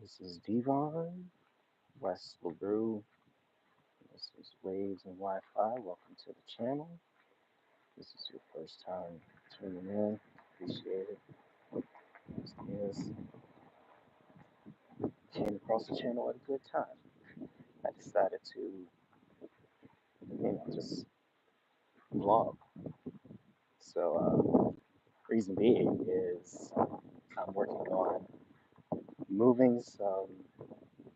This is Devon, West LaRue. This is Waves and Wi-Fi. Welcome to the channel. This is your first time tuning in. Appreciate it. Yes, came across the channel at a good time. I decided to, just vlog. So, reason being is I'm working on moving some,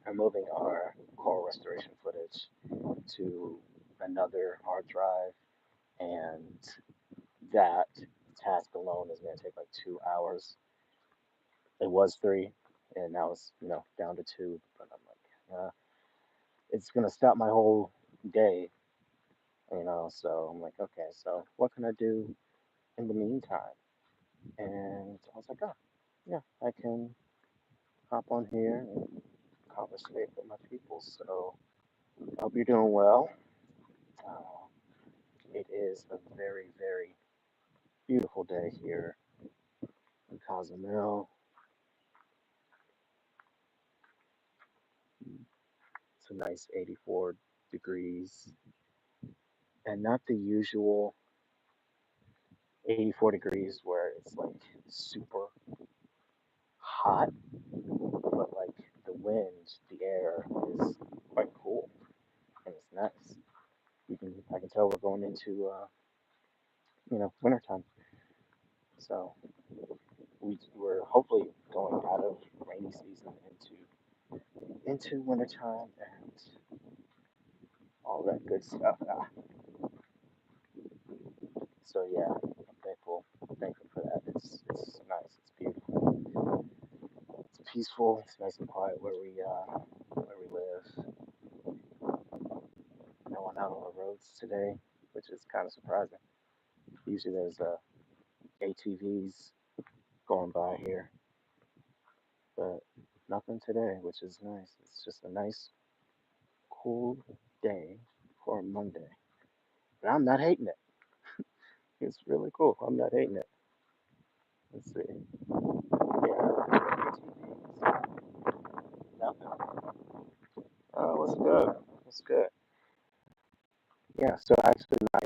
I'm moving our coral restoration footage to another hard drive, and that task alone is going to take like 2 hours. It was three, and now it's down to two. But I'm like, it's going to stop my whole day, So I'm like, okay, so what can I do in the meantime? And I was like, oh, yeah, I can hop on here and conversate with my people. So I hope you're doing well. Uh, it is a very, very beautiful day here in Cozumel. It's a nice 84 degrees, and not the usual 84 degrees where it's like super hot, but like the wind, the air is quite cool and it's nice. I can tell we're going into wintertime. So we're hopefully going out of rainy season into wintertime and all that good stuff. So yeah, I'm thankful for that. It's nice, it's beautiful, it's peaceful, it's nice and quiet where we live. No one out on the roads today, which is kind of surprising. Usually there's ATVs going by here, but nothing today, which is nice. It's just a nice, cool day for a Monday. And I'm not hating it. It's really cool. I'm not hating it. Let's see. Yeah, ATVs. Nothing. What's good? What's good? Yeah, so actually my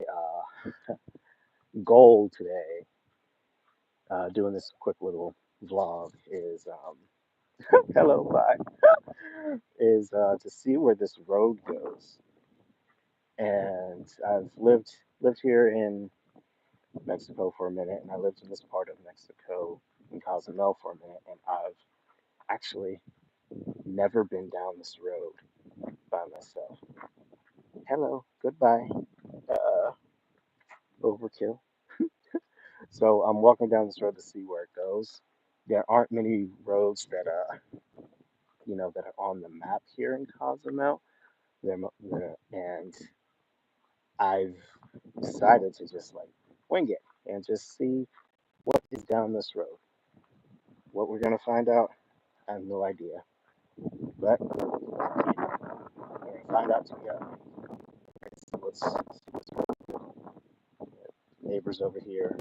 goal today, doing this quick little vlog is hello, bye, is to see where this road goes. And I've lived here in Mexico for a minute, and I lived in this part of Mexico in Cozumel for a minute, and I've actually never been down this road by myself. Hello, goodbye, uh, overkill. So I'm walking down this road to see where it goes. There aren't many roads that are on the map here in Cozumel. And I've decided to just like wing it and just see what is down this road. What we're gonna find out, I have no idea. But we're gonna find out together. See what's neighbors over here.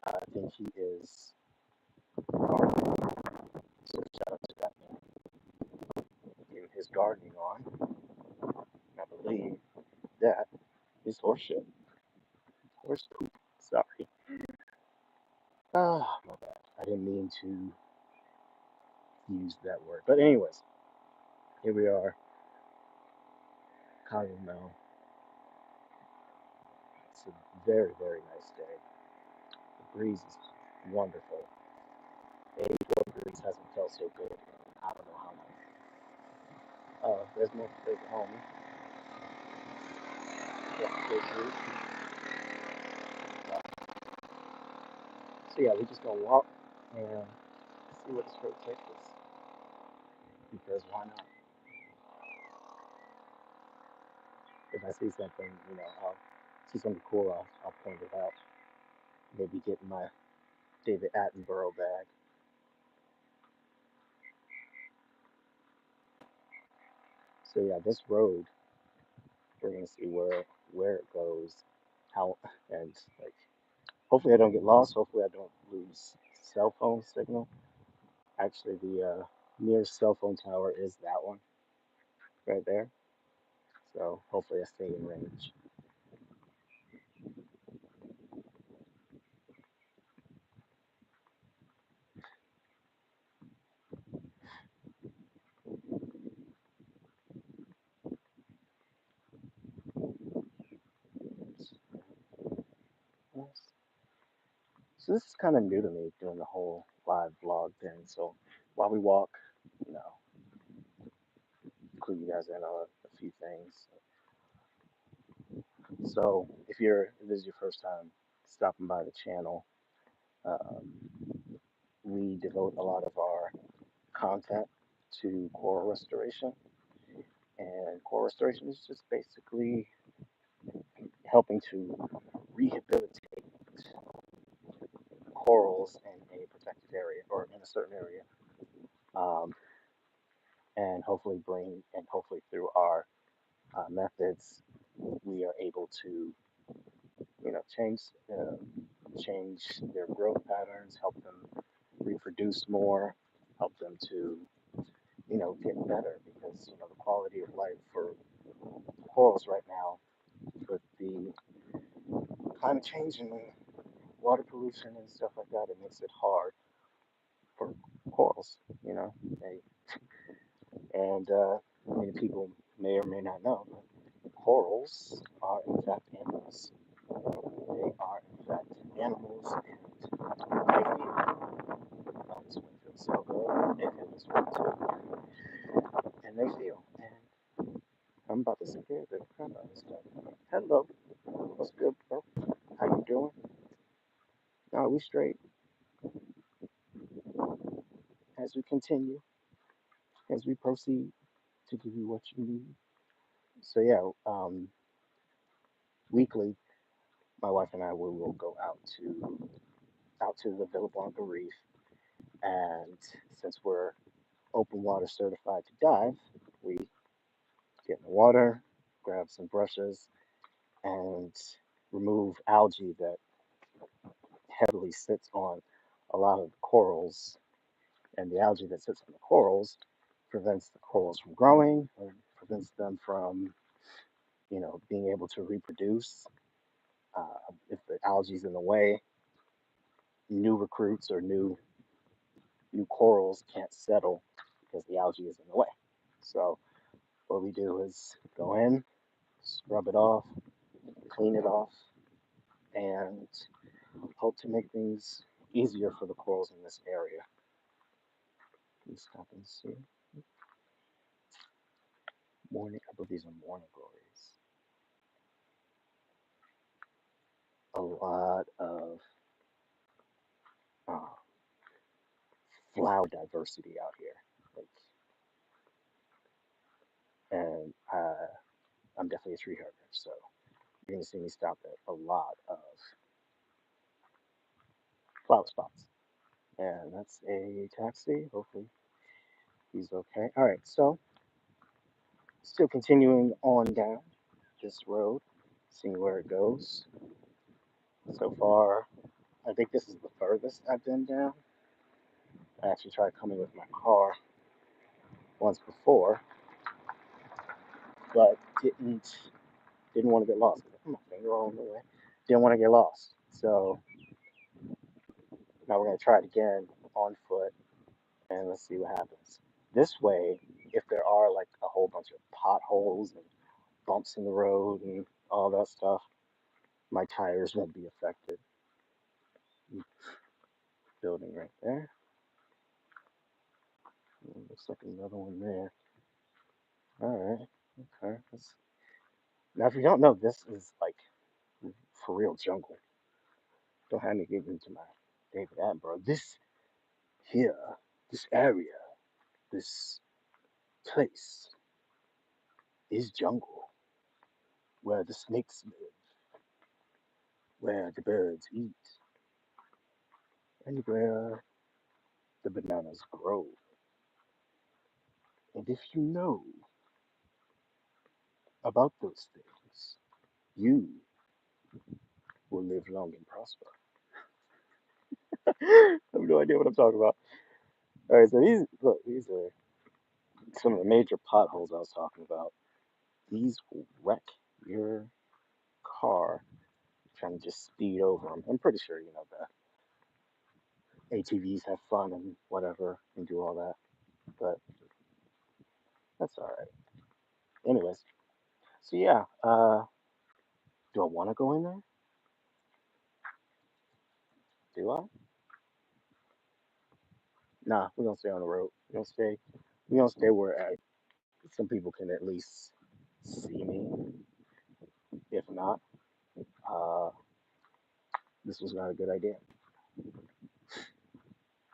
I think he is gardening. So shout out to that man. Getting his gardening on. And I believe that is horse shit. Horse poop. Sorry. Ah, my bad. I didn't mean to use that word. But anyways, here we are, Cozumel. It's a very, very nice day. The breeze is wonderful. 84 degrees hasn't felt so good in I don't know how long. There's a homie. Yeah, there's Reef. So yeah, we're just gonna walk and see what this road takes us. Because why not? If I see something, I'll see something cool, I'll point it out. Maybe get in my David Attenborough bag. So yeah, this road, we're gonna see where it goes, how, and like hopefully I don't get lost. Hopefully I don't lose cell phone signal. Actually, the Nearest cell phone tower is that one right there. So hopefully I stay in range. So this is kind of new to me, doing the whole live vlog thing. So while we walk, you know, include you guys in on a few things. So if this is your first time stopping by the channel, um, we devote a lot of our content to coral restoration, and coral restoration is just basically helping to rehabilitate corals in a protected area or in a certain area, um, and hopefully through our methods, we are able to, you know, change their growth patterns, help them reproduce more, help them to, you know, get better, because you know the quality of life for corals right now, with the climate change and the water pollution and stuff like that, it makes it hard for corals. You know, and many people may or may not know, but corals are in fact animals. They are in fact animals, and they feel. Oh, this one feels so good. They feel this one too, and they feel. And I'm about to scare the crap out of this guy. Hello, what's good, bro? How you doing? Are we straight as we continue, as we proceed to give you what you need? So yeah, weekly, my wife and I will go out to the Villablanca Reef, and since we're open water certified to dive, we get in the water, grab some brushes, and remove algae that heavily sits on a lot of the corals. And the algae that sits on the corals prevents the corals from growing, or prevents them from, you know, being able to reproduce. If the algae is in the way, new recruits or new corals can't settle because the algae is in the way. So what we do is go in, scrub it off, clean it off, and hope to make things easier for the corals in this area. Let's stop and see. Morning, I believe these are morning glories. A lot of uh, flower diversity out here. Like, and I'm definitely a tree hugger, so you're gonna see me stop at a lot of flower spots. And that's a taxi. Hopefully he's okay. All right, so still continuing on down this road, seeing where it goes. So far, I think this is the furthest I've been down. I actually tried coming with my car once before, but didn't want to get lost. I put my finger all in the way. Didn't want to get lost. So now we're gonna try it again on foot, and let's see what happens. This way, if there are like a whole bunch of potholes and bumps in the road and all that stuff, my tires won't be affected. Building right there. Looks like another one there. All right. Okay. Now, if you don't know, this is like for real jungle. Don't have me get into my David Attenborough. This here, this area, this place is jungle, where the snakes live, where the birds eat, and where the bananas grow. And if you know about those things, you will live long and prosper. I have no idea what I'm talking about. All right, so these are some of the major potholes I was talking about. These will wreck your car trying to just speed over them. I'm pretty sure you know the ATVs have fun and whatever and do all that, but that's all right. Anyways, so yeah, do I want to go in there? Do I? Nah, we're gonna stay on the road. We're gonna stay. We're gonna stay where some people can at least see me. If not, uh, this was not a good idea.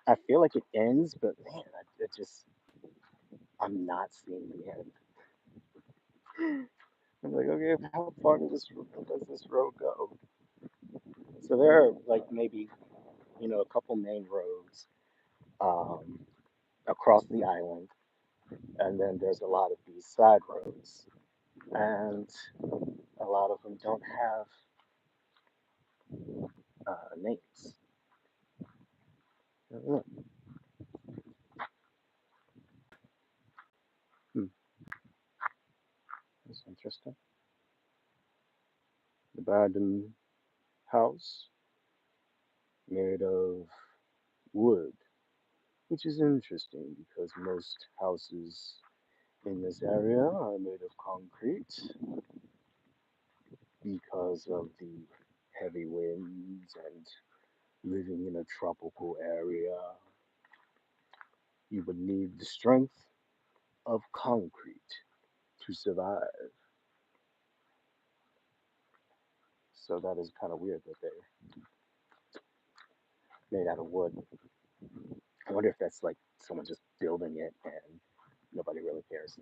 I feel like it ends, but man, I'm not seeing the end. I'm like, okay, how far does this road go? So there are like maybe a couple main roads um, across the island, and then there's a lot of these side roads, and a lot of them don't have names. Hmm, that's interesting. Abandoned house made of wood, which is interesting because most houses in this area are made of concrete because of the heavy winds and living in a tropical area. You would need the strength of concrete to survive. So that is kind of weird that they're made out of wood. I wonder if that's like someone just building it and nobody really cares.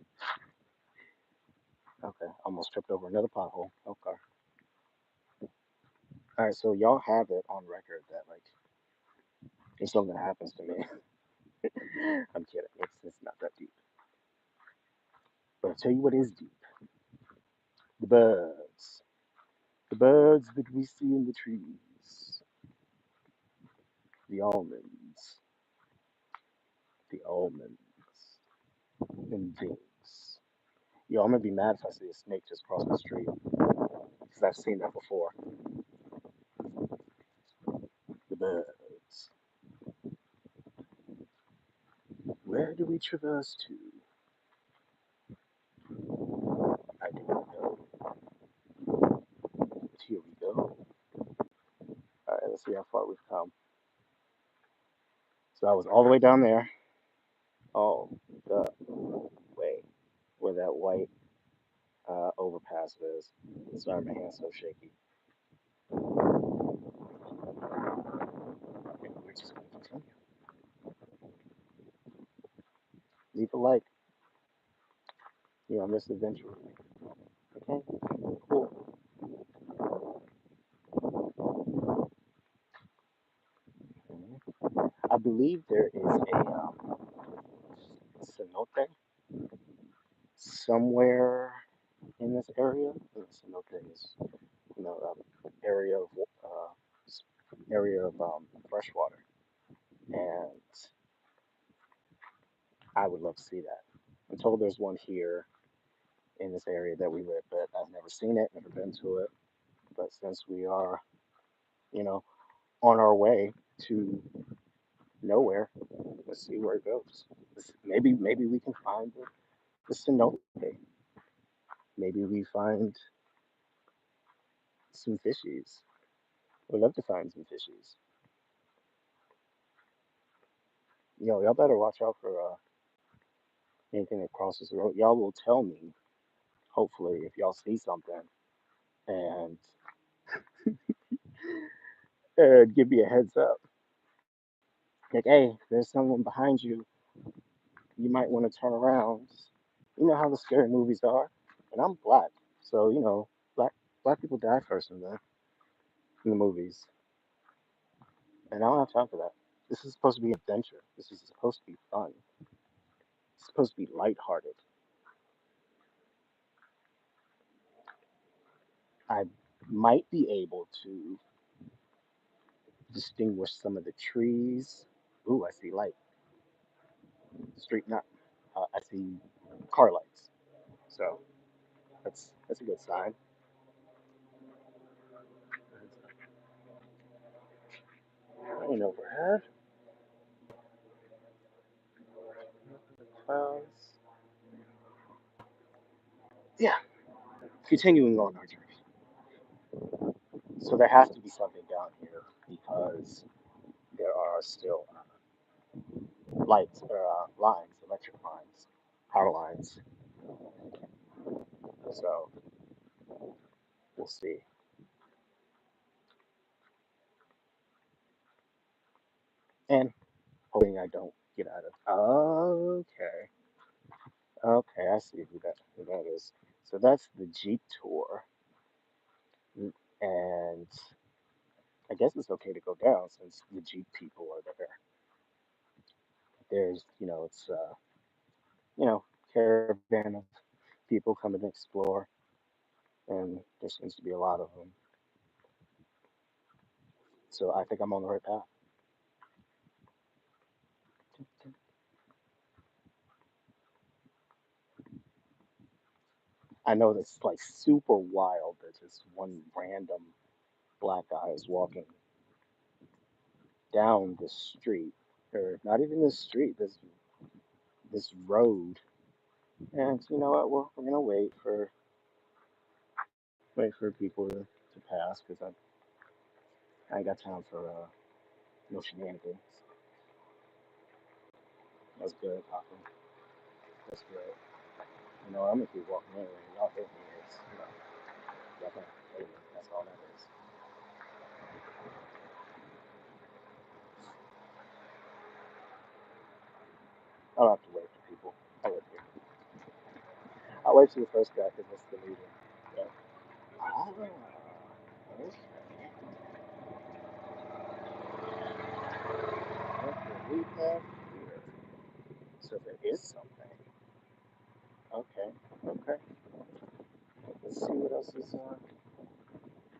Okay, almost tripped over another pothole. Okay. All right, so y'all have it on record that like if something happens to me, I'm kidding. It's not that deep. But I'll tell you what is deep: the birds. The birds that we see in the trees. The almonds. The almonds and things. Yo, I'm gonna be mad if I see a snake just cross the street because I've seen that before. The birds. Where do we traverse to? I do not know. But here we go. All right, let's see how far we've come. So I was all the way down there. Oh, the way where that white overpass is. Sorry, my hand's so shaky. And we're just gonna continue. Leave a like, on this adventure with me. Okay, cool. I believe there is a cenote somewhere in this area. And cenote is, area of fresh water, and I would love to see that. I'm told there's one here in this area that we live, but I've never seen it, never been to it. But since we are, you know, on our way to nowhere, let's see where it goes. Maybe we can find the cenote. Maybe we find some fishies. We'd love to find some fishies. Y'all better watch out for anything that crosses the road. Y'all will tell me, hopefully, if y'all see something, and give me a heads up. Like, hey, there's someone behind you. You might want to turn around. You know how the scary movies are, and I'm black, so black people die first in the movies, and I don't have time for that. This is supposed to be adventure. This is supposed to be fun. It's supposed to be lighthearted. I might be able to distinguish some of the trees. Ooh, I see light. street, not, I see car lights. So that's a good sign. Rain overhead. Clouds. Yeah, continuing on our journey. So there has to be something down here because there are still lights or lines, electric lines, power lines. So we'll see. And hoping I don't get out of. Okay. Okay, I see who that is. So that's the Jeep tour. And I guess it's okay to go down since the Jeep people are there. There's, it's caravan of people coming to explore, and there seems to be a lot of them. So I think I'm on the right path. I know that's like super wild that just one random black guy is walking down the street, or not even the street, this road. And you know what? We're gonna wait for people to pass because I ain't got time for no shenanigans. That's good, Papa. That's good. I'm gonna keep walking anyway. Y'all hit me. Y'all gonna hit me. That's all that is. I don't have to wait for people. I'll wait here. I'll wait for the first guy because that's the leader. Yeah. Ah, okay. Okay, we have here. So there is something. Okay. Okay. Let's see what else is.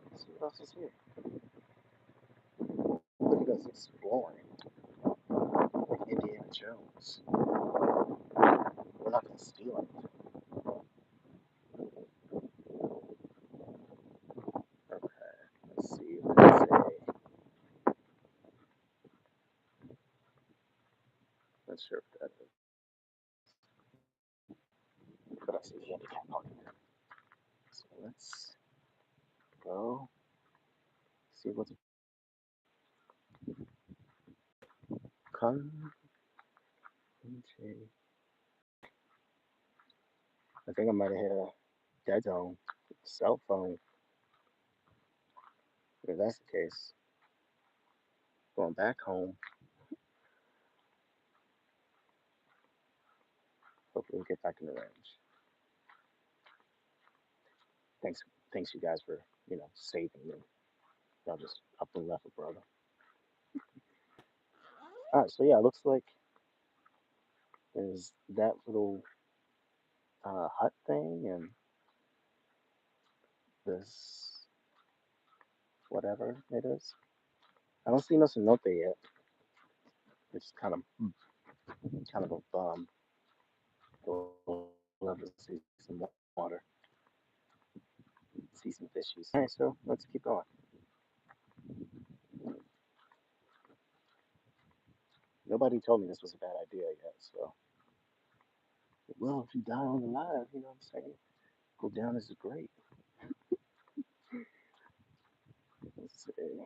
Let's see what else is here. Look at us exploring like Indiana Jones. We're not gonna steal anything. Okay. Let's see. Let's say. Not sure if that is. But I see the handicap parking there. So let's go see what's come. I think I might have hit a dead zone. Cell phone. If that's the case, going back home. Hopefully we'll get back in the range. Thanks, thanks you guys for saving me. Y'all just up and left a brother. All right, so yeah, it looks like there's that little hut thing and this whatever it is. I don't see no cenote yet. It's kind of a bum. We'll love to see some water, see some fishies. All right, so let's keep going. Nobody told me this was a bad idea yet, so well, if you die on the live, you know what I'm saying? Go down as great. Let's see.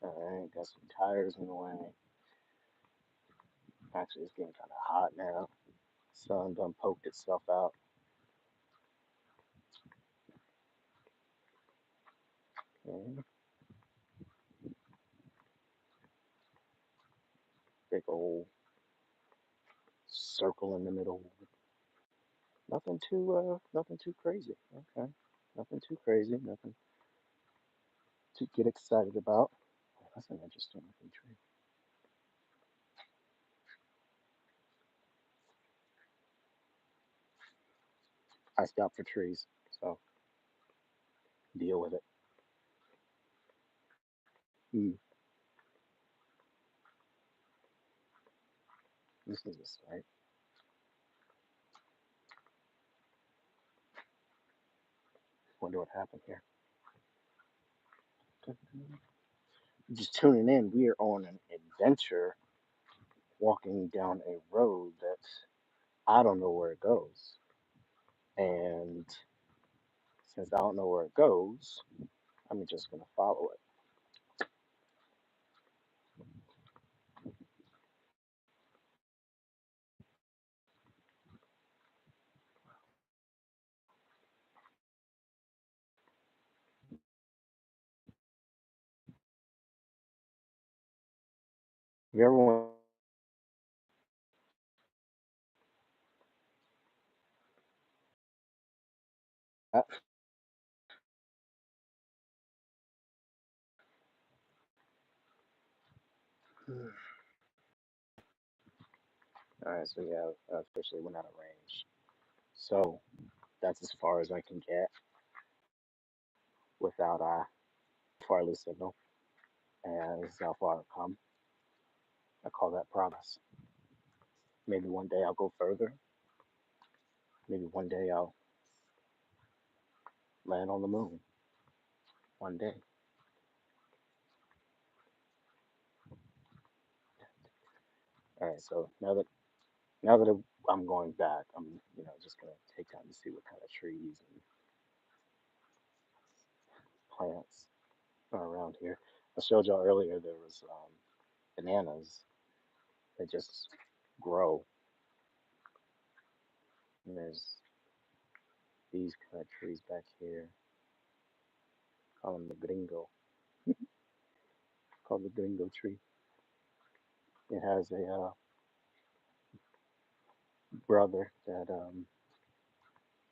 Alright, got some tires in the way. Actually, it's getting kind of hot now. Sun done poked itself out. Okay. Big old circle in the middle. Nothing too crazy. Okay. Nothing too crazy. Nothing to get excited about. Oh, that's an interesting looking tree. I stop for trees, so deal with it. Hmm. This is a sight. Wonder what happened here. Just tuning in, we are on an adventure walking down a road that I don't know where it goes. And since I don't know where it goes, I'm just going to follow it. If you ever want that, all right, so yeah, I officially went out of range. So that's as far as I can get without a wireless signal. And this is how far I've come. I call that progress. Maybe one day I'll go further. Maybe one day I'll land on the moon. One day. All right, so now that I'm going back, I'm just gonna take time to see what kind of trees and plants are around here. I showed y'all earlier there was bananas that just grow, and there's these kind of trees back here. Call them the gringo. Called the gringo tree. It has a brother that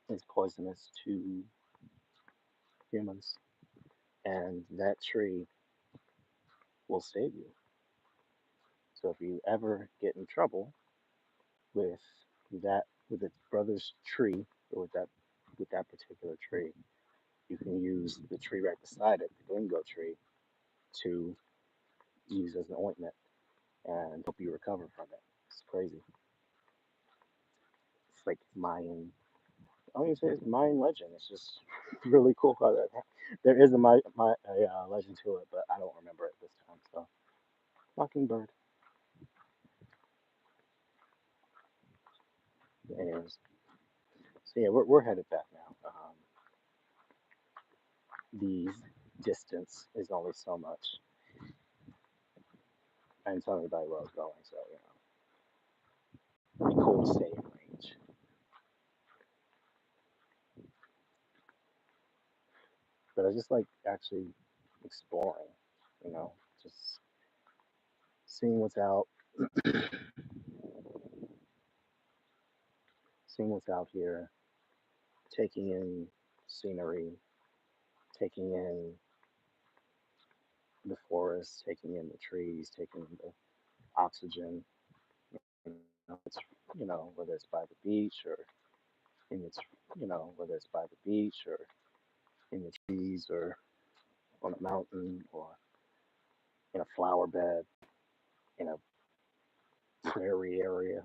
is poisonous to humans, and that tree will save you. So if you ever get in trouble with with its brother's tree, or with that particular tree, you can use the tree right beside it, the glingo tree, to use as an ointment and help you recover from it. It's crazy. It's like Mayan. I don't even say it's Mayan legend. It's just really cool how that. There is a legend to it, but I don't remember it this time. So Mockingbird. Anyways, so yeah, we're headed back now. The distance is only so much. I didn't tell anybody where I was going, so it'd be cool to stay in range. But I just like actually exploring, just seeing what's out, seeing what's out here, taking in scenery, taking in the forest, taking in the trees, taking in the oxygen. It's whether it's by the beach or in it's whether it's by the beach or in the trees or on a mountain or in a flower bed in a prairie area.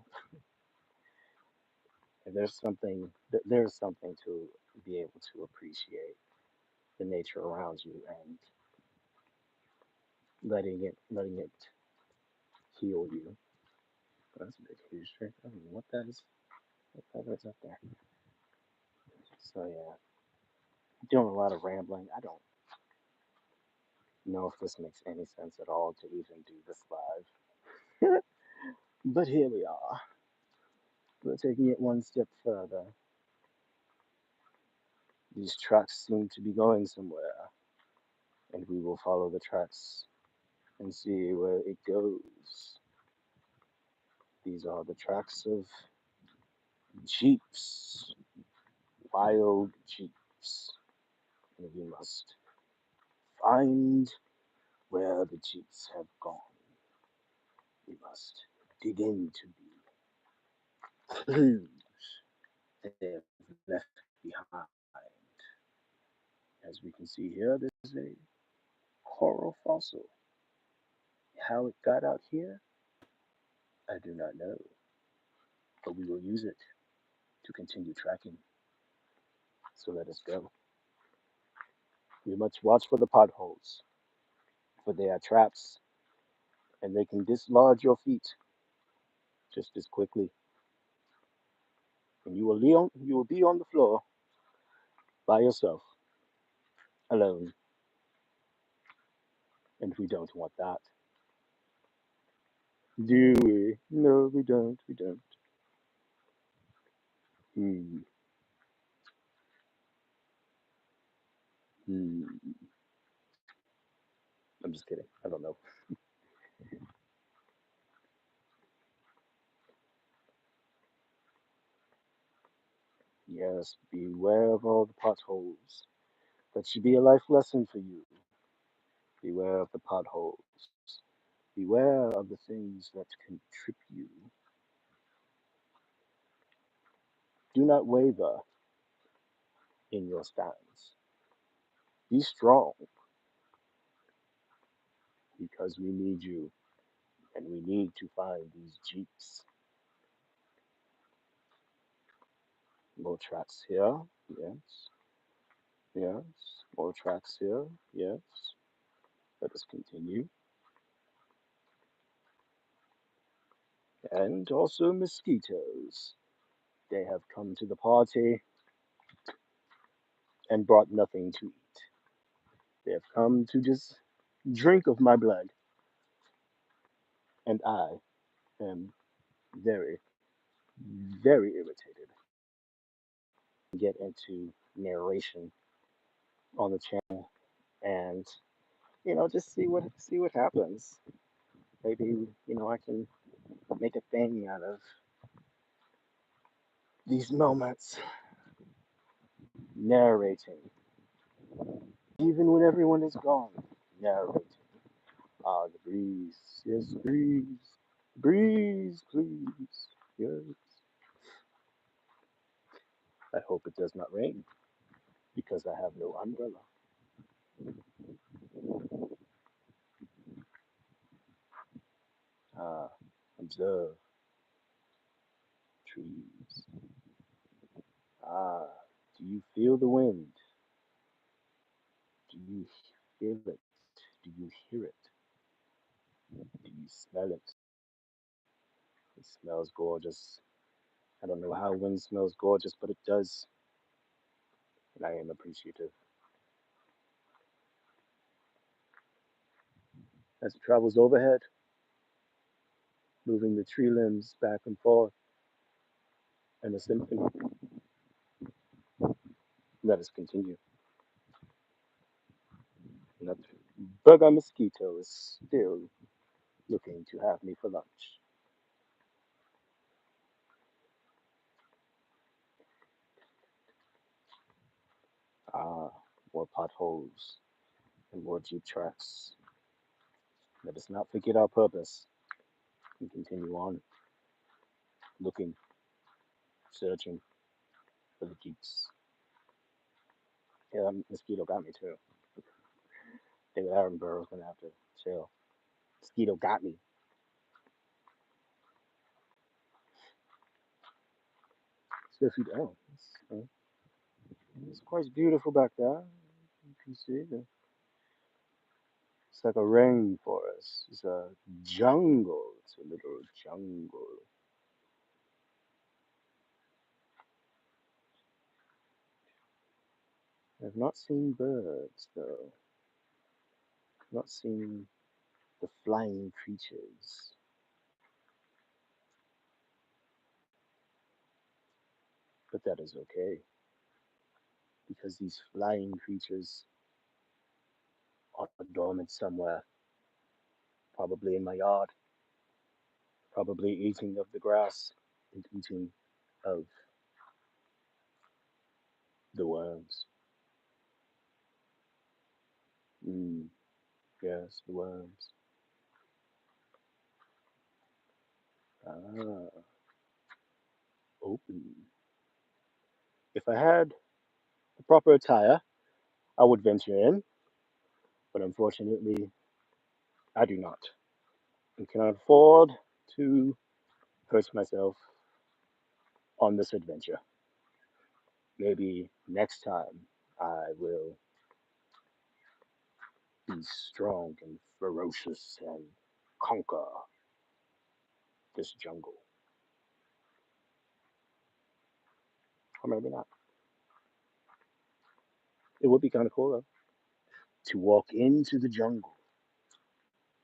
And there's something to be able to appreciate the nature around you and letting it heal you. That's a big huge tree. I don't know what that is. What that is up there. So yeah, doing a lot of rambling. I don't know if this makes any sense at all to even do this live. But here we are. We're taking it one step further. These tracks seem to be going somewhere, and we will follow the tracks and see where it goes. These are the tracks of jeeps, wild jeeps, and we must find where the jeeps have gone. We must dig into the clues that they have left behind. As we can see here, this is a coral fossil. How it got out here, I do not know, but we will use it to continue tracking. So let us go. We must watch for the potholes, for they are traps, and they can dislodge your feet just as quickly, and you will be on the floor by yourself, alone, and we don't want that. Do we? No, we don't. We don't. Hmm. Hmm. I'm just kidding. I don't know. Yes, beware of all the potholes. That should be a life lesson for you. Beware of the potholes. Beware of the things that can trip you. Do not waver in your stance. Be strong because we need you and we need to find these jeeps. More tracks here. Yes. Yes. More tracks here. Yes. Let us continue. And also mosquitoes. They have come to the party and brought nothing to eat. They have come to just drink of my blood, and I am very, very irritated. Get into narration on the channel, and just see what happens. Maybe I can make a thing out of these moments, narrating, even when everyone is gone. Narrating. Ah, the breeze, yes, breeze, breeze, please, yes. I hope it does not rain because I have no umbrella. Ah, observe trees. Ah, do you feel the wind? Do you feel it? Do you hear it? Do you smell it? It smells gorgeous. I don't know how wind smells gorgeous, but it does, and I am appreciative. As it travels overhead, moving the tree limbs back and forth in a symphony. Let us continue. And that burger mosquito is still looking to have me for lunch. Ah, more potholes and more jeep tracks. Let us not forget our purpose and continue on looking, searching for the jeeps. Yeah, that mosquito got me too. David Attenborough's gonna have to chill. Mosquito got me. So if you don't, it's quite beautiful back there. You can see it's like a rainforest. It's a jungle. It's a little jungle. I've not seen birds though. I've not seen the flying creatures. But that is okay because these flying creatures are dormant somewhere, probably in my yard, probably eating of the grass and eating of the worms. Mm, yes, the worms. Ah, open. If I had the proper attire, I would venture in, but unfortunately, I do not. I cannot afford to hurt myself on this adventure. Maybe next time I will be strong and ferocious and conquer this jungle. Or maybe not. It would be kind of cool though to walk into the jungle,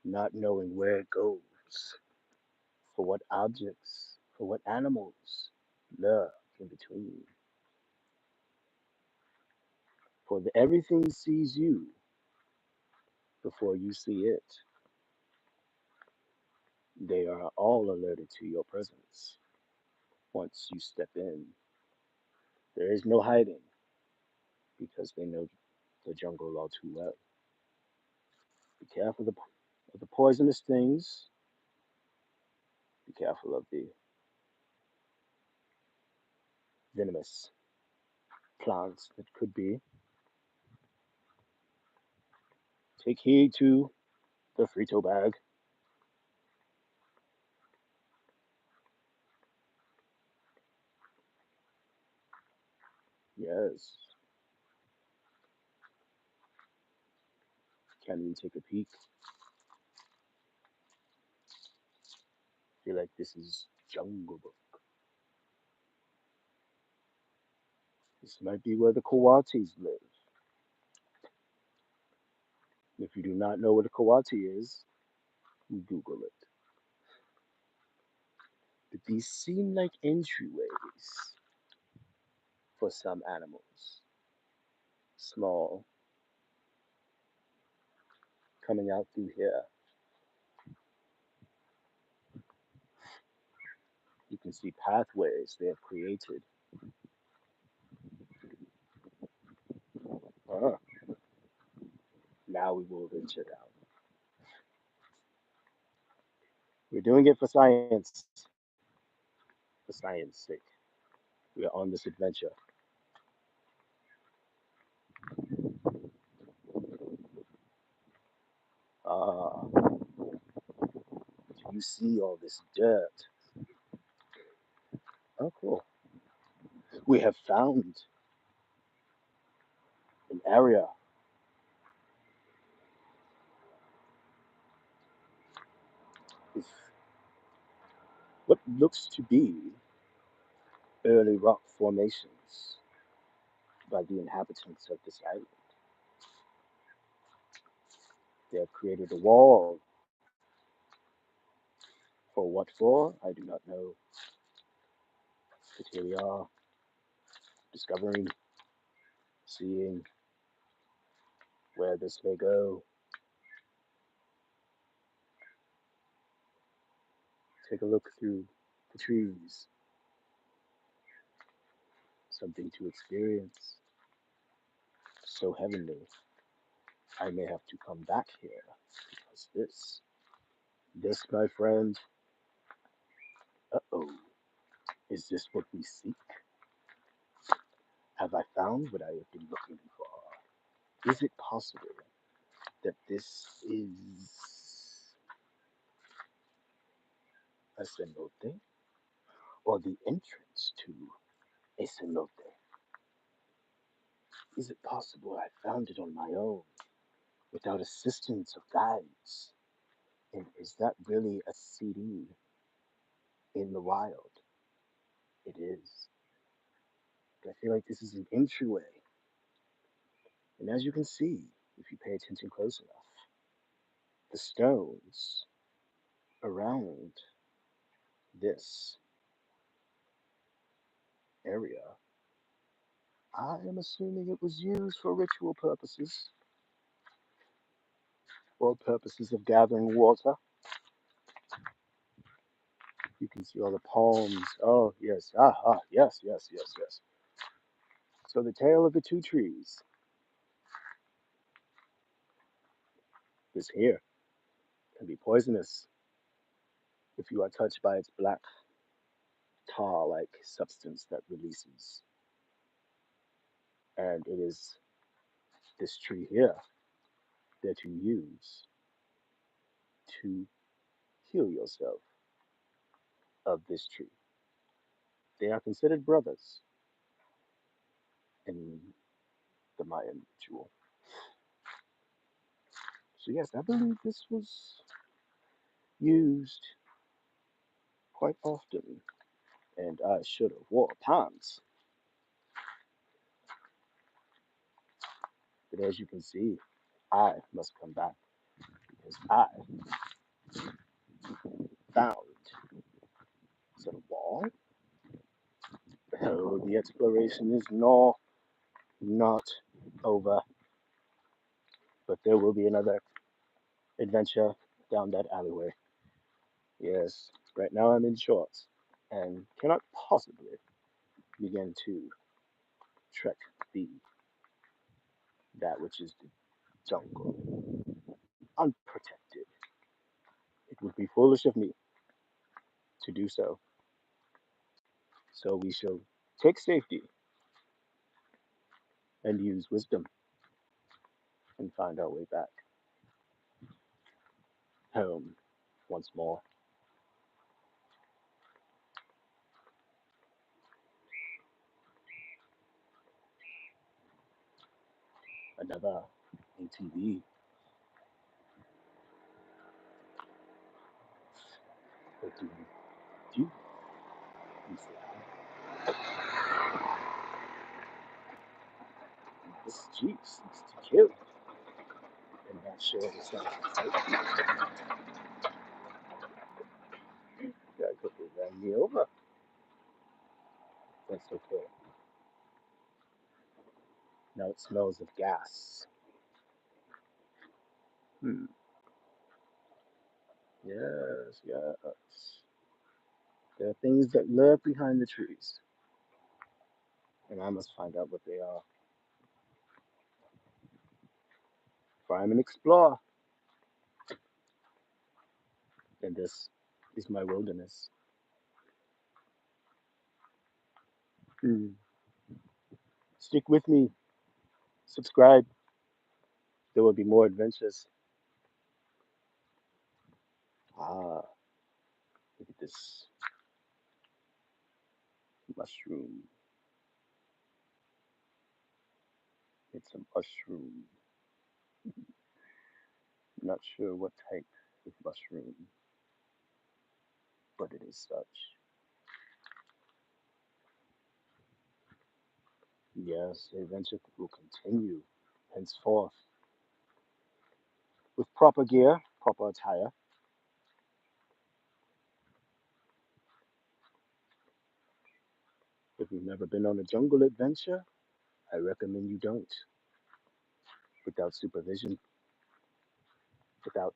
not knowing where it goes, for what objects, for what animals lurk in between. For everything sees you before you see it. They are all alerted to your presence once you step in. There is no hiding because they know the jungle all too well. Be careful of the poisonous things. Be careful of the venomous plants that could be. Take heed to the Frito bag. Yes. Can we take a peek? Feel like this is Jungle Book. This might be where the coatis live. If you do not know what a coati is, Google it. But these seem like entryways for some animals. Small, coming out through here. You can see pathways they have created. Ah, now we will venture down. We're doing it for science, for science sake. We are on this adventure. Ah, do you see all this dirt? Oh, cool. We have found an area with what looks to be early rock formations by the inhabitants of this island. They have created a wall. For what for? I do not know. But here we are, discovering, seeing where this may go. Take a look through the trees. Something to experience. So heavenly. I may have to come back here because this, my friend, uh-oh, is this what we seek? Have I found what I have been looking for? Is it possible that this is a cenote or the entrance to a cenote? Is it possible I found it on my own without assistance of guides? And is that really a CD in the wild? It is. But I feel like this is an entryway. And as you can see, if you pay attention close enough, the stones around this area, I am assuming it was used for ritual purposes or purposes of gathering water. You can see all the palms. Oh, yes. Yes, yes, yes, yes. So the tale of the two trees is here. Can be poisonous if you are touched by its black tar-like substance that releases. And it is this tree here that you use to heal yourself of this tree. They are considered brothers in the Mayan ritual. So yes, I believe this was used quite often, and I should have wore pants. But as you can see, I must come back because I found the wall. Oh, the exploration is not over, but there will be another adventure down that alleyway. Yes, right now I'm in shorts and cannot possibly begin to trek the that which is the jungle unprotected. It would be foolish of me to do so. So we shall take safety and use wisdom and find our way back home once more. Another ATV. What do you do? You say, this Jeep seems to kill. And not sure it's not that quickly ran me over. That's okay. Now it smells of gas. Yes, yes. There are things that lurk behind the trees, and I must find out what they are. For I'm an explorer, and this is my wilderness. Hmm. Stick with me. Subscribe. There will be more adventures. Ah, look at this mushroom. It's a mushroom. Not sure what type of mushroom, but it is such. Yes, the adventure will continue henceforth with proper gear, proper attire. If you've never been on a jungle adventure, I recommend you don't. Without supervision, without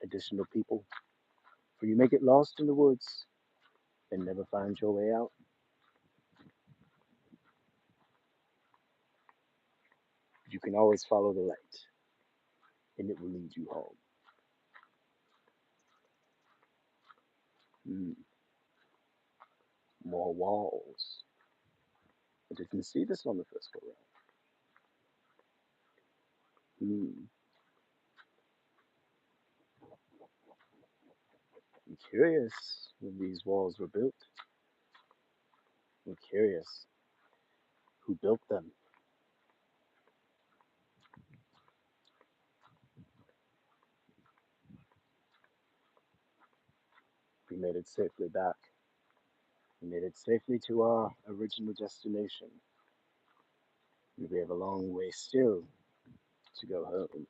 additional people. For you may get lost in the woods and never find your way out. You can always follow the light, and it will lead you home. Mm, more walls. I didn't see this on the first go round. I'm curious when these walls were built. I'm curious who built them. We made it safely back. We made it safely to our original destination. We have a long way still to go home.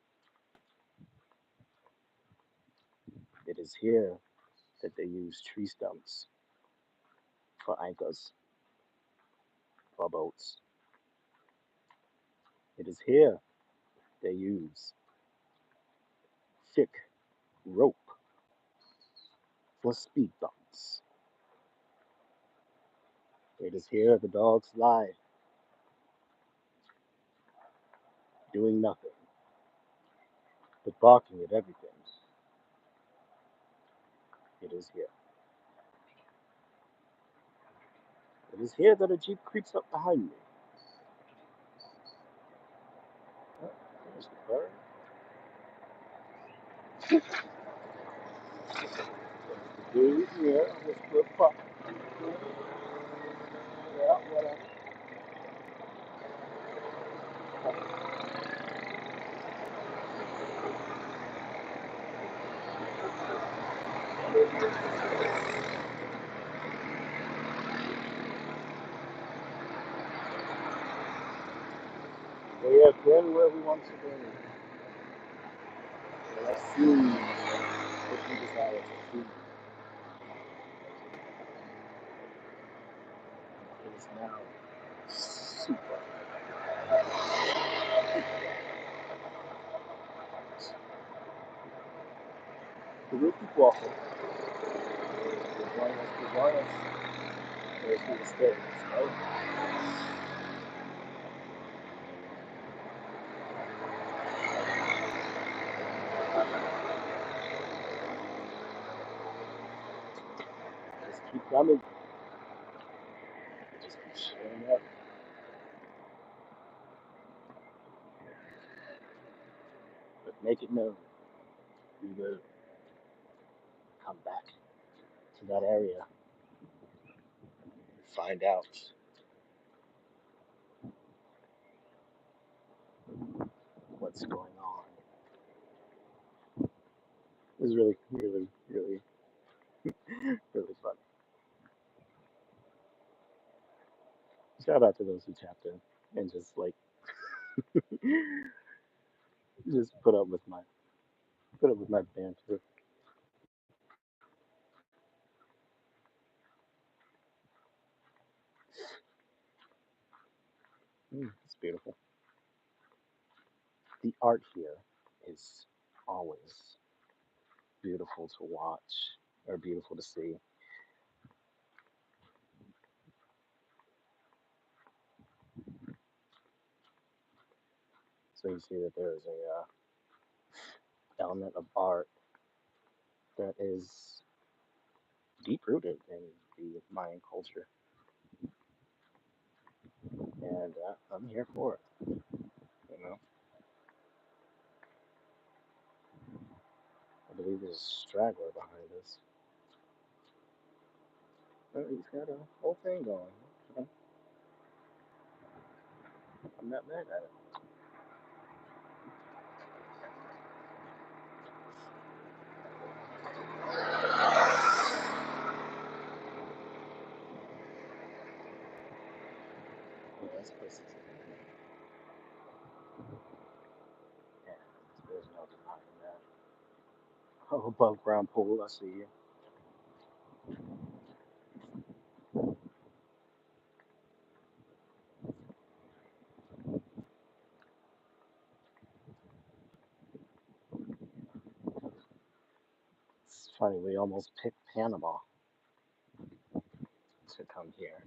It is here that they use tree stumps for anchors, for boats. It is here they use thick rope for speed bumps. It is here the dogs lie, doing nothing but barking at everything. It is here. It is here that a jeep creeps up behind me. Oh, there's the bird. There's the dude here. This good pup. Yeah, whatever. We have been where we want to be. We have seen what we desire to see. It is now super. But we'll keep walking. Join us. There's the stairs, right? Just keep coming. Just keep showing up. But make it known. We will come back to that area and find out what's going on. It was really, really, really, really fun. Shout out to those who tapped in and just like just put up with my banter. It's beautiful. The art here is always beautiful to watch or beautiful to see. So you see that there is a element of art that is deep rooted in the Mayan culture, and I'm here for it. You know, I believe there's a straggler behind us. Oh, he's got a whole thing going. Okay. I'm not mad at it. Yeah, this place is yeah, there's no denying that. Oh, above ground pool, I see you. It's funny, we almost picked Panama to come here.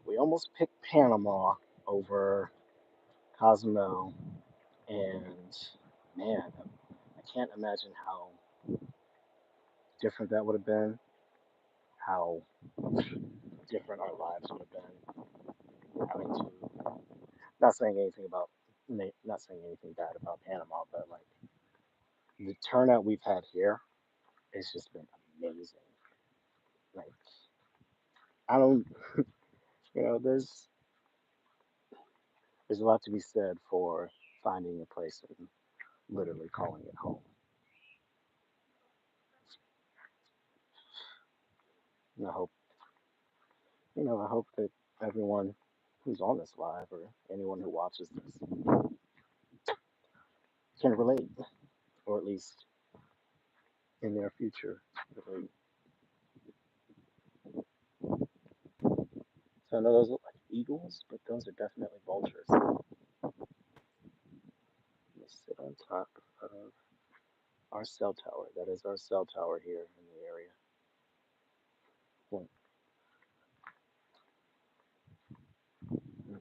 We almost picked Panama over Cozumel, and man, I can't imagine how different that would have been, how different our lives would have been having to, not saying anything about, not saying anything bad about Panama, but like the turnout we've had here, it's just been amazing. Like, I don't, there's a lot to be said for finding a place and literally calling it home. And I hope that everyone who's on this live or anyone who watches this can relate, or at least in their future relate. So I know those look like eagles, but those are definitely vultures. They sit on top of our cell tower. That is our cell tower here in the area. Well,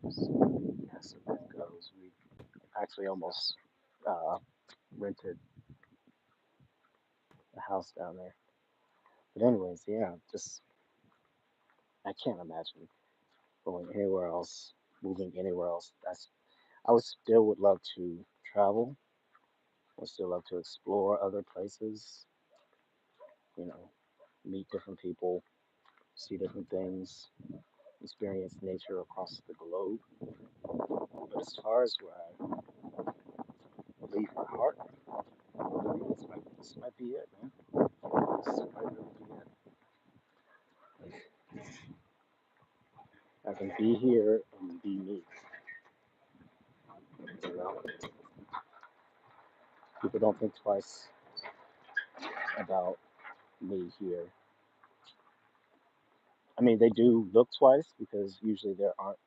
oops. Yes, so that goes. We actually almost uh, rented a house down there. But anyways, yeah, just I can't imagine going anywhere else, moving anywhere else. I would still would love to travel. I would still love to explore other places. You know, meet different people, see different things, experience nature across the globe. But as far as where I leave my heart, I believe this might be it, man. This might really be it. I can be here and be me. You know, people don't think twice about me here. I mean, they do look twice because usually there aren't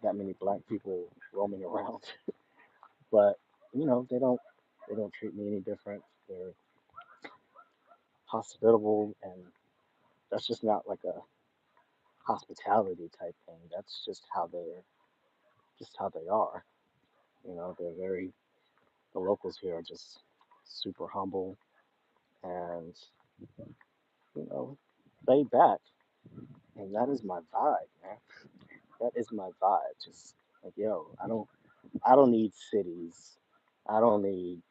that many black people roaming around. But they don't treat me any different. They're hospitable, and that's just not like a hospitality type thing. That's just how they are. They're very the locals here are just super humble and laid back, and that is my vibe, man. That is my vibe. Just like yo, I don't need cities. I don't need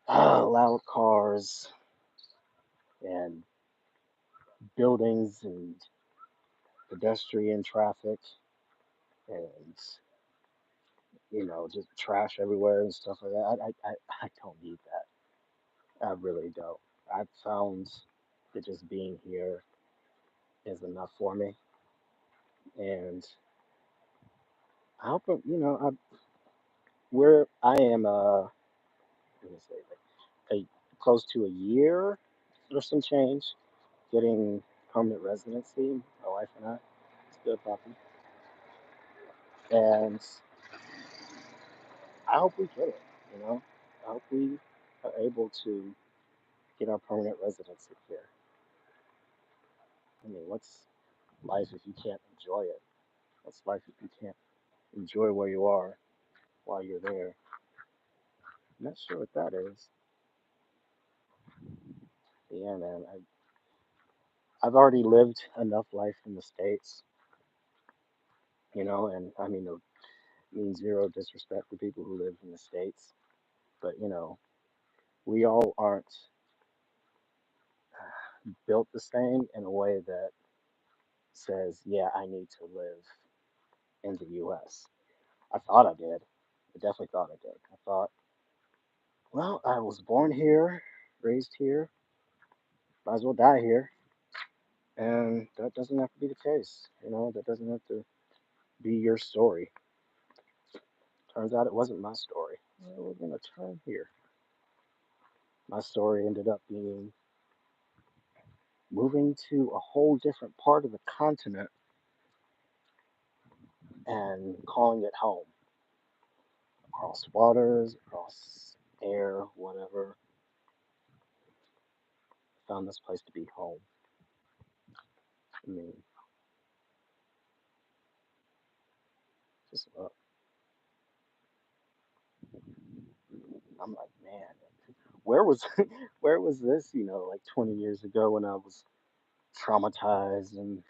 loud cars and buildings and pedestrian traffic and just trash everywhere and stuff like that. I don't need that. I really don't. I've found that just being here is enough for me, and I hope where I am. Let me say like close to a year or some change getting permanent residency. My wife and I. It's good, puppy, and I hope we get it. You know, I hope we are able to get our permanent residency here. I mean, what's life if you can't enjoy it? What's life if you can't enjoy where you are while you're there? I'm not sure what that is. But yeah, man, I've already lived enough life in the States, and I mean, no, mean zero disrespect to people who live in the States, but we all aren't built the same in a way that says, yeah, I need to live in the US. I thought I did. I definitely thought I did. I thought, well, I was born here, raised here, might as well die here. And that doesn't have to be the case. That doesn't have to be your story. Turns out it wasn't my story. Well, we're going to turn here. My story ended up being moving to a whole different part of the continent and calling it home. Across waters, across air, whatever. Found this place to be home. I mean, just I'm like, man, where was where was this? Like 20 years ago when I was traumatized and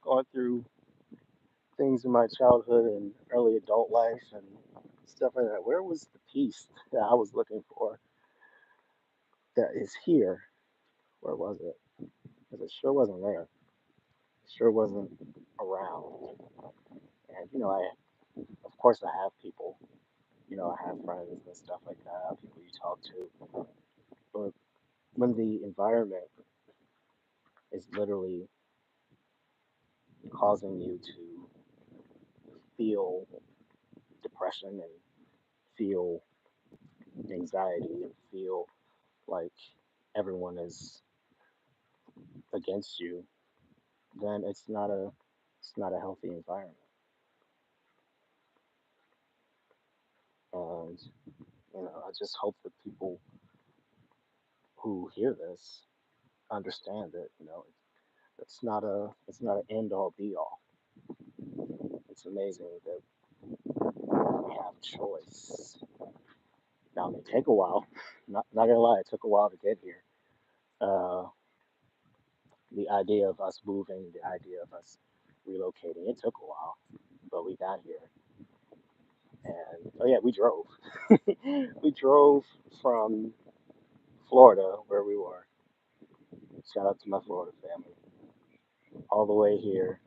going through things in my childhood and early adult life and stuff like that. Where was the peace that I was looking for that is here? Where was it? Because it sure wasn't there. It sure wasn't around. And of course, I have people. I have friends and stuff like that. People you talk to. But when the environment is literally causing you to feel depression and feel anxiety and feel like everyone is against you, then it's not a healthy environment. And I just hope that people who hear this understand that it's not an end all be all. It's amazing that we have a choice. Now it may take a while. Not gonna lie, it took a while to get here. Uh, the idea of us moving, the idea of us relocating, it took a while, but we got here. And oh yeah, we drove. We drove from Florida, where we were. Shout out to my Florida family. All the way here,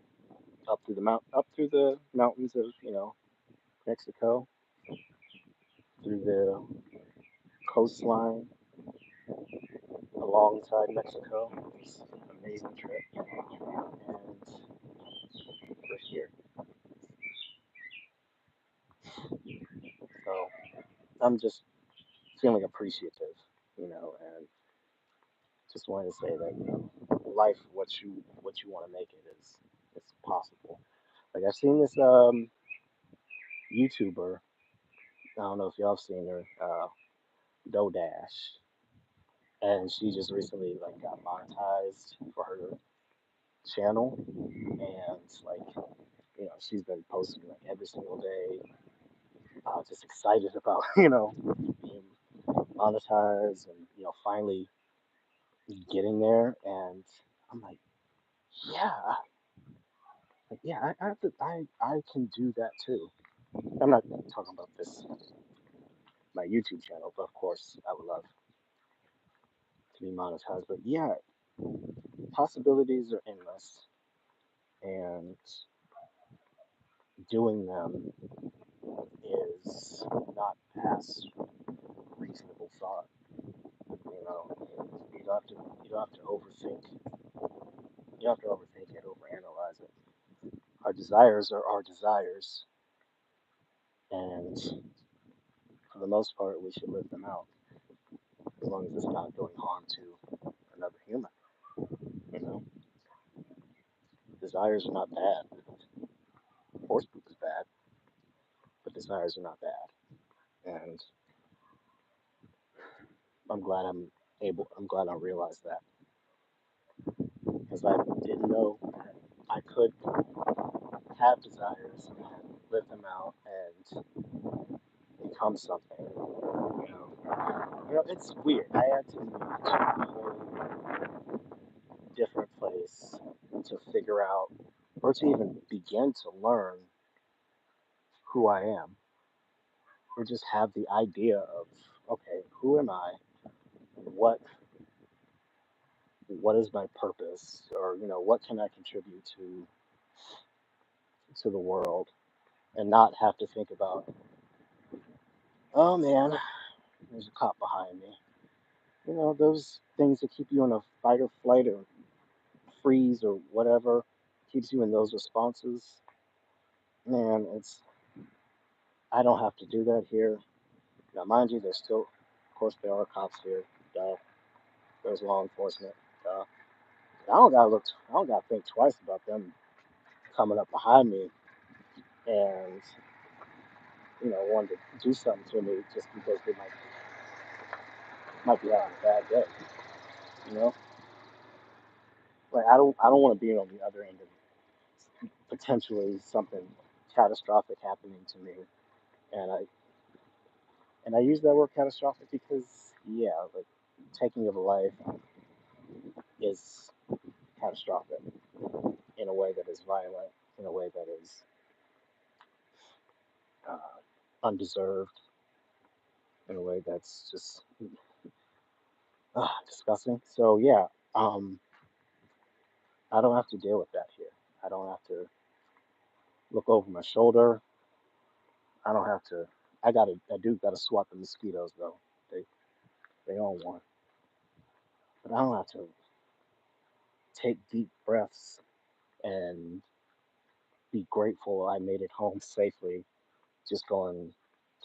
up through the mountains of Mexico, through the coastline alongside Mexico. It's an amazing trip, and we're here. I'm just feeling appreciative, and just wanted to say that life, what you want to make it is it's possible. Like I've seen this YouTuber. I don't know if y'all have seen her, Dodash, and she just recently like got monetized for her channel, and like she's been posting like every single day, just excited about being monetized and finally getting there. And I'm like, yeah, I have to, I can do that too. I'm not talking about this my YouTube channel, but of course I would love to be monetized. But yeah, possibilities are endless, and doing them is not past reasonable thought. You know, you don't have to you don't have to overthink. You don't have to overthink it, overanalyze it. Our desires are our desires, and for the most part, we should live them out as long as it's not doing harm to another human. You know, desires are not bad. Horse poop is bad, but desires are not bad. And I'm glad I realized that because I didn't know that I could have desires and live them out and become something. It's weird. I had to move to a whole different place to figure out or to even begin to learn who I am, or just have the idea of, okay, who am I? What what is my purpose? Or what can I contribute to the world? And not have to think about, oh man, there's a cop behind me. Those things that keep you in a fight or flight or freeze or whatever keeps you in those responses. Man, I don't have to do that here. Now, mind you, there's still, of course, there are cops here. Duh. There's law enforcement. Duh. I don't gotta think twice about them coming up behind me and wanting to do something to me just because they might be having a bad day. You know, like I don't want to be on the other end of potentially something catastrophic happening to me. And I use that word catastrophic because yeah, like taking of a life is catastrophic in a way that is violent, in a way that is undeserved, in a way that's just disgusting. So yeah, um, I don't have to deal with that here. I don't have to look over my shoulder. I don't have to. I do gotta swat the mosquitoes though. They they own one, but I don't have to take deep breaths and be grateful I made it home safely. Just going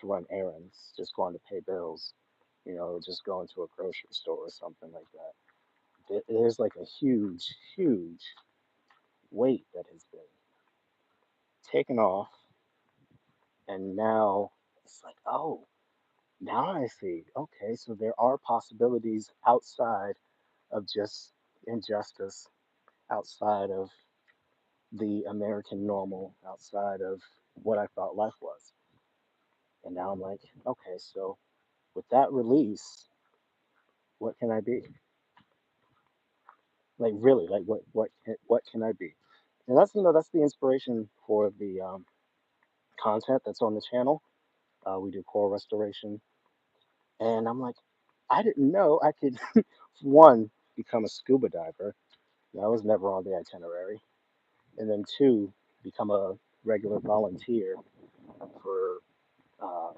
to run errands, just going to pay bills, just going to a grocery store or something like that. There's like a huge, huge weight that has been taken off, and now it's like, oh, now I see. Okay, so there are possibilities outside of just injustice, outside of the American normal, outside of what I thought life was. And now I'm like, okay, so with that release, what can I be? Like really, like what can I be? And that's the inspiration for the content that's on the channel. We do coral restoration, and I'm like, I didn't know I could one become a scuba diver. That was never on the itinerary, and then two, become a regular volunteer for uh,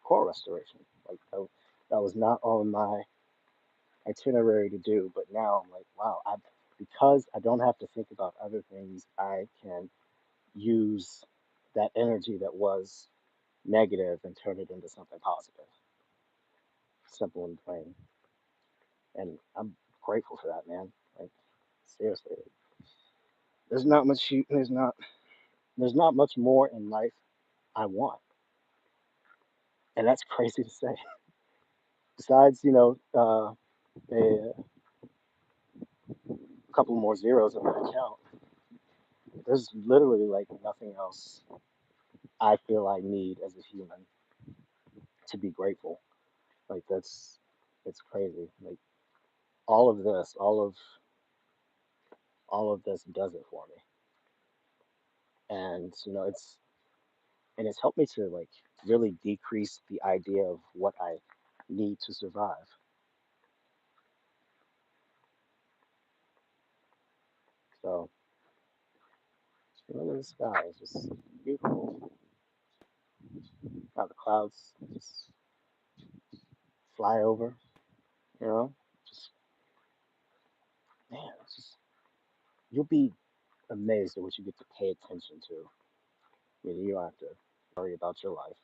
coral restoration. Like that was not on my itinerary to do, but now I'm like, wow, because I don't have to think about other things, I can use that energy that was negative and turn it into something positive. Simple and plain. And I'm grateful for that, man. Like seriously, there's not much. There's not much more in life I want, and that's crazy to say. Besides, a couple more zeros in my account, there's literally like nothing else I feel I need as a human to be grateful. Like it's crazy. Like all of this, all of this does it for me, and it's helped me to like really decrease the idea of what I need to survive. So look at the sky, it's just beautiful. How the clouds just fly over, you know, just man, it's just you'll be amazed at what you get to pay attention to. You don't have to worry about your life,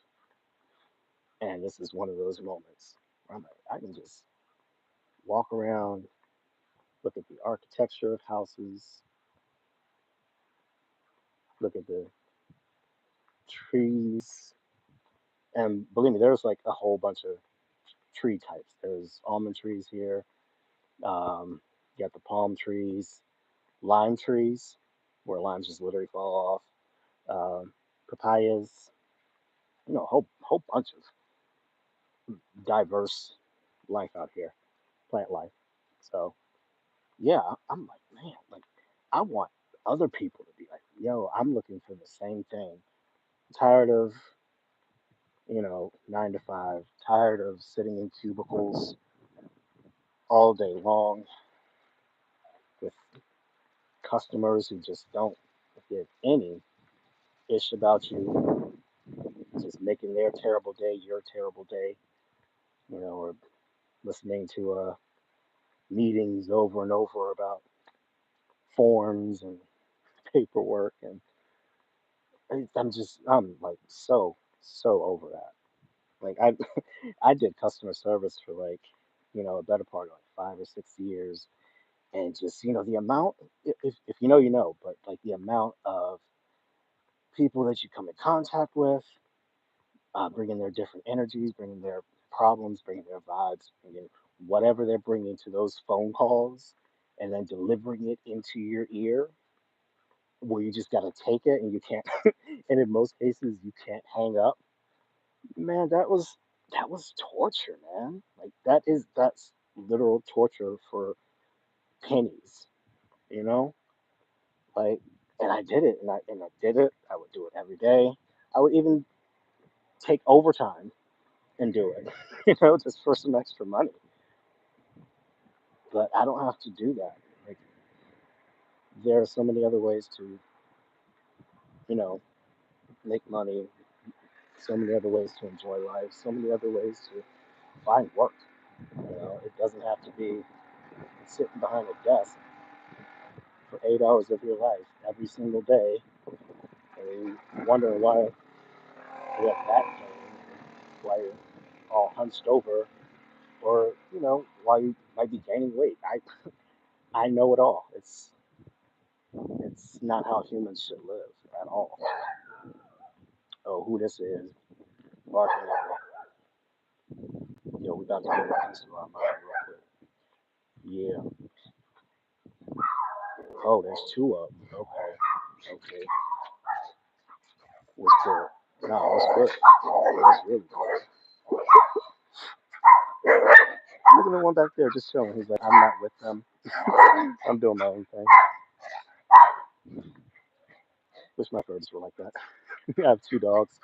and this is one of those moments where I'm like, I can just walk around, look at the architecture of houses, look at the trees, and believe me, there's like a whole bunch of tree types. There's almond trees here. You got the palm trees, lime trees, where limes just literally fall off. Papayas, a whole bunch of diverse life out here, plant life. So yeah, I'm like, man, like I want other people to be like, yo, I'm looking for the same thing. Tired of 9 to 5, tired of sitting in cubicles all day long with customers who just don't give any ish about you, just making their terrible day your terrible day, or listening to meetings over and over about forms and paperwork, and I'm like so over that. Like I I did customer service for like a better part of like 5 or 6 years, and just the amount, if you know you know, but like the amount of people that you come in contact with, bringing their different energies, bringing their problems, bringing their vibes, bringing whatever they're bringing to those phone calls, and then delivering it into your ear, where you just got to take it and you can't, and in most cases you can't hang up. Man, that was torture, man. Like that's literal torture for pennies, you know? Like, and I did it, and I did it. I would do it every day. I would even take overtime and do it, just for some extra money. But I don't have to do that. Like, there are so many other ways to, you know, make money, so many other ways to enjoy life, so many other ways to find work. It doesn't have to be sitting behind a desk for 8 hours of your life every single day and wondering why you have back pain, why you're all hunched over, or why you might be gaining weight. I know it all. It's not how humans should live at all. Oh, who this is barking at me? We about to get a piece of our mind real quick. Yeah. Oh, there's two of them. Okay. Okay. What's good? No, what's good? What's really good? Look at the one back there just chilling. He's like, I'm not with them. I'm doing my own thing. Wish my birds were like that. I have two dogs.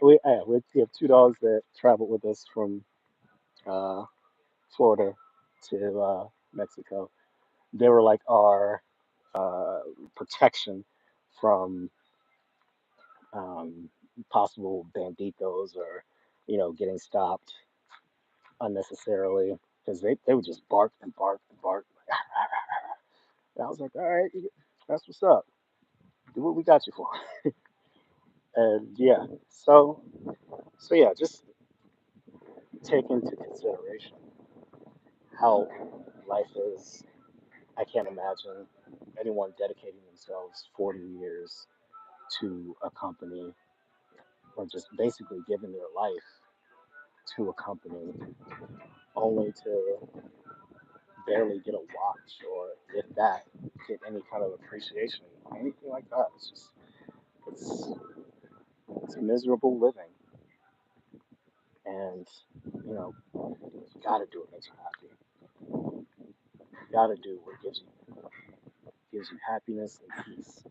We have two dogs that traveled with us from uh, Florida to Mexico. They were like our uh, protection from um, possible banditos, or getting stopped unnecessarily, because they would just bark and bark and bark. And I was like, all right, that's what's up. Do what we got you for. And yeah, so yeah, just take into consideration how life is. I can't imagine anyone dedicating themselves 40 years to a company or just basically giving their life to a company only to barely get a watch or if that get any kind of appreciation, anything like that. It's just it's it's miserable living, and you know you got to do what makes you happy. You got to do what gives you happiness and peace.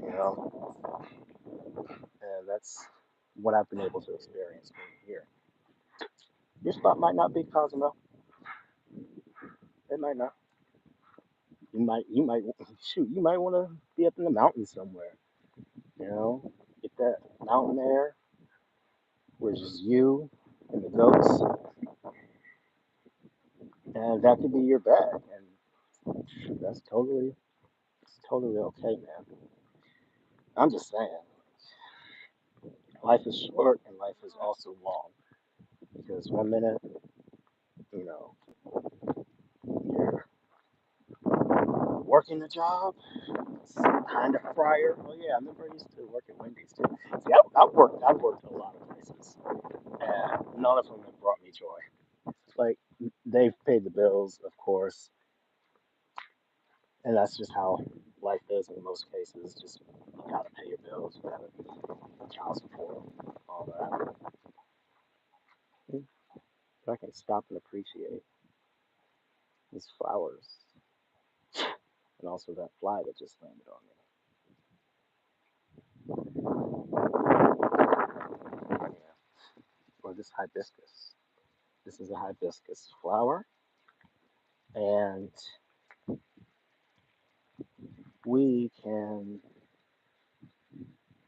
You know, and that's what I've been able to experience being here. Your spot might not be Cozumel. It might not. You might shoot. You might want to be up in the mountains somewhere. You know, get that mountain air where it's just you and the goats, and that could be your bag. And shoot, it's totally okay, man. I'm just saying, life is short and life is also long because one minute, you know, you're working a job, some kind of fryer. Oh yeah, I remember I used to work at Wendy's too. See, I've worked at a lot of places, and none of them have brought me joy. Like they've paid the bills, of course, and that's just how life is in most cases. Just you gotta pay your bills, you gotta child support, all that. If I can stop and appreciate these flowers, and also that fly that just landed on me. Yeah. Or this hibiscus. This is a hibiscus flower, and we can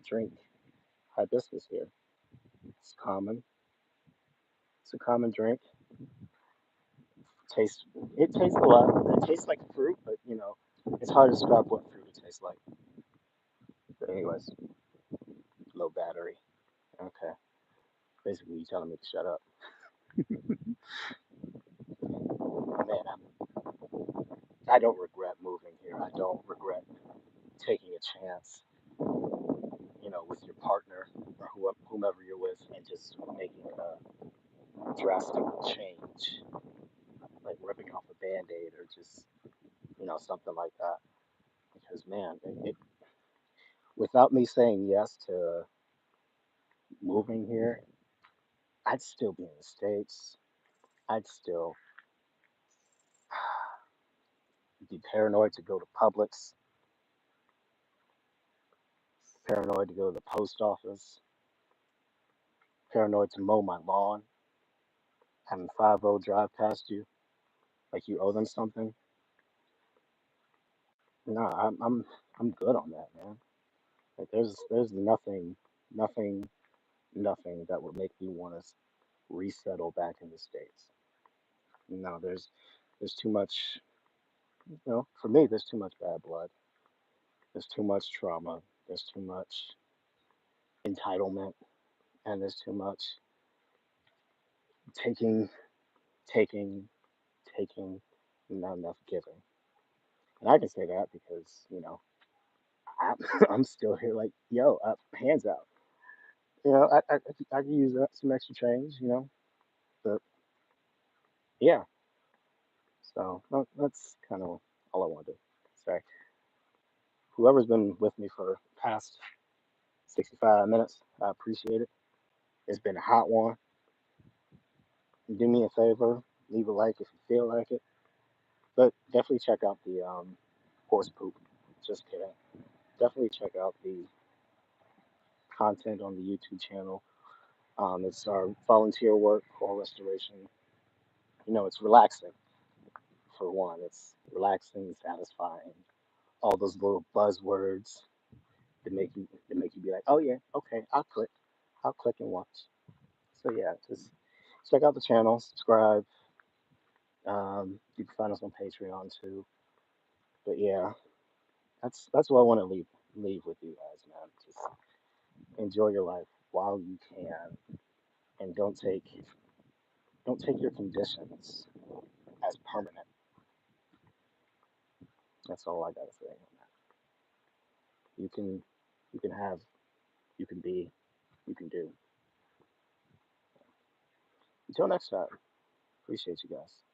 drink hibiscus here. It's common. It's a common drink. Tastes it tastes a lot. It tastes like fruit, but it's hard to describe what fruit it tastes like. But anyways, low battery. Okay. Basically, you telling me to shut up. Man, I don't regret moving here. I don't regret taking a chance, with your partner or whomever you're with, and just making a drastic change, like ripping off a band-aid or just, something like that. Because man, without me saying yes to moving here, I'd still be in the States. I'd still be paranoid to go to Publix, paranoid to go to the post office, paranoid to mow my lawn, having 5-0 drive past you like you owe them something. No, I'm good on that, man. Like there's nothing, nothing that would make me want to resettle back in the States. No, there's too much, for me, there's too much bad blood. There's too much trauma. There's too much entitlement, and there's too much taking, taking, taking, and not enough giving. And I can say that because I'm, I'm still here. Like, yo, hands out. I could use some extra change. But yeah. So that's kind of all I wanted to say. Whoever's been with me for the past 65 minutes, I appreciate it. It's been a hot one. Do me a favor, leave a like if you feel like it. But definitely check out the horse poop. Just kidding. Definitely check out the content on the YouTube channel. It's our volunteer work, coral restoration. It's relaxing for one. It's relaxing, satisfying. All those little buzzwords that make you be like, oh yeah, okay, I'll click and watch. So yeah, just check out the channel, subscribe. You can find us on Patreon too. But yeah, that's what I want to leave with you guys, man. Just enjoy your life while you can, and don't take your conditions as permanent. That's all I gotta say on that. You can you can have, you can be, you can do. Until next time, appreciate you guys.